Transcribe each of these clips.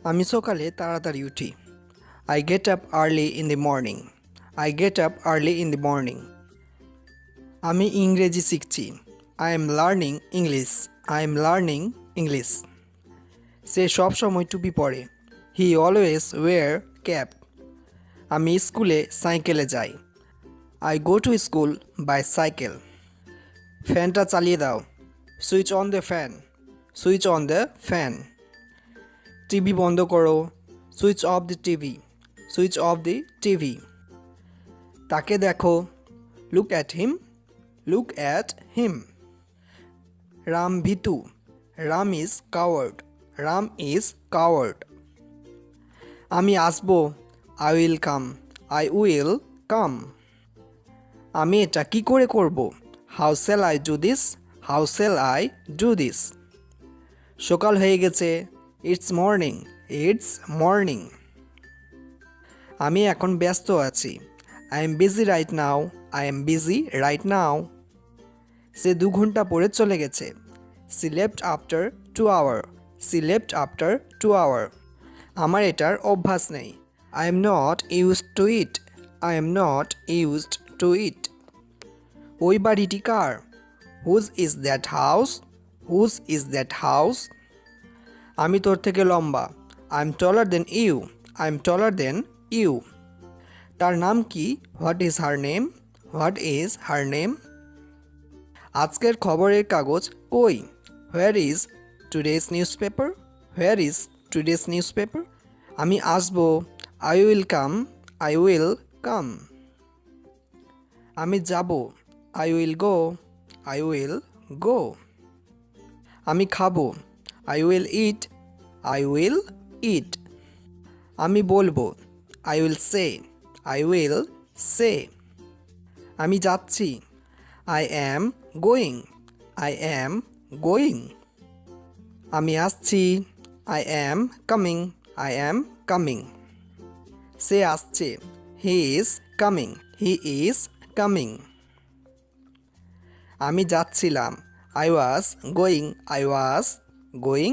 আমি সকালে তাড়াতাড়ি উঠি। I get up early in the morning. I get up early in the morning. আমি ইংরেজি শিখছি। I am learning English. I am learning English. সে সব সময় টুপি পরে। He always wear cap. আমি স্কুলে সাইকেলে যাই। I go to school by cycle. ফ্যানটা চালিয়ে দাও। Switch on the fan. Switch on the fan. TV বন্ধ করো। Switch off the TV. Switch off the TV. তাকে দেখো। Look at him. Look at him. Ram ভীতু। Ram is coward. Ram is coward. আমি আসবো। I will come. I will come. আমি এটা কি করে করব? How shall I do this? How shall I do this? সকাল হয়ে গেছে। It's morning. It's morning. আমি এখন ব্যস্ত আছি। I am busy right now. I am busy right now. সে 2 ঘন্টা পরে চলে গেছে। She left after 2 hour. She left after 2 hour. আমার এটার অভ্যাস নেই। I am not used to it. I am not used to it. ওই বাড়িটি কার? Whose is that house? Whose is that house? আমি তোর থেকে লম্বা। I am taller than you. I am taller than you. তার নাম কি? What is her name? What is her name? আজকের খবরের কাগজ কই? Where is today's newspaper? Where is today's newspaper? আমি আসবো। I will come. I will come. আমি যাব। I will go. I will go. আমি খাবো। I will eat. I will eat. আমি বলবো। I will say. I will say. আমি যাচ্ছি। I am going. I am going. আমি আসছি। I am coming. I am coming. সে আসছে। He is coming. He is coming. আমি যাচ্ছিলাম। I was going. I was going.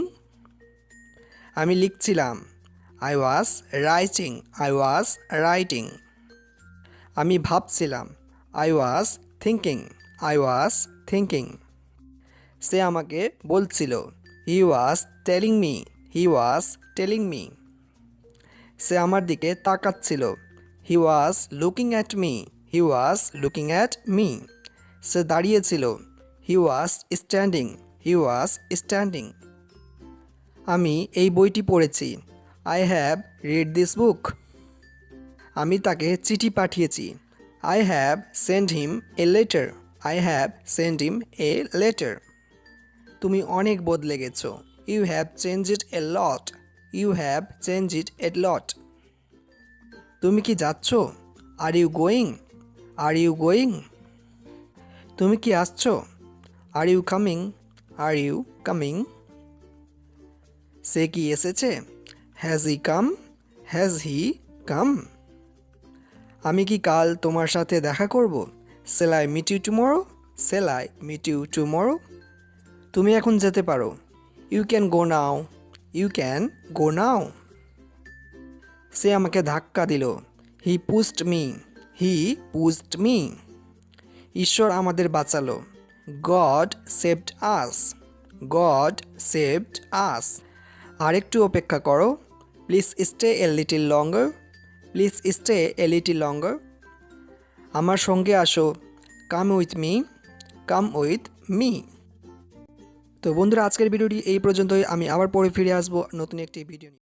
আমি লিখছিলাম। I was writing. I was writing. আমি ভাবছিলাম। I was thinking. I was thinking. সে আমাকে বলছিল। He was telling me. He was telling me. সে আমার দিকে তাকাচ্ছিল। He was looking at me. He was looking at me. সে দাঁড়িয়েছিল। He was standing. He was standing. আমি এই বইটি পড়েছি। I have read this book. আমি তাকে চিঠি পাঠিয়েছি। I have send him a letter. I have send him a letter. তুমি অনেক বদলে গেছো। You have changed a lot. You have changed a lot. তুমি কি যাচ্ছ? Are you going? Are you going? তুমি কি আসছো? Are you coming? Are you coming? সে কি এসেছে? Has he come? Has he come? আমি কি কাল তোমার সাথে দেখা করব? Shall I meet you tomorrow? Shall I meet you tomorrow? তুমি এখন যেতে পারো। You can go now. You can go now. সে আমাকে ধাক্কা দিল। He pushed me. He pushed me. ঈশ্বর আমাদের বাঁচালো। God saved us. God saved us. আরেকটু অপেক্ষা করো। Please stay a little longer. Please stay a little longer. আমার সঙ্গে আসো। Come with me. Come with me. তো বন্ধুরা, আজকের ভিডিওটি এই পর্যন্তই। আমি আবার পরে ফিরে আসবো নতুন একটি ভিডিও নিয়ে।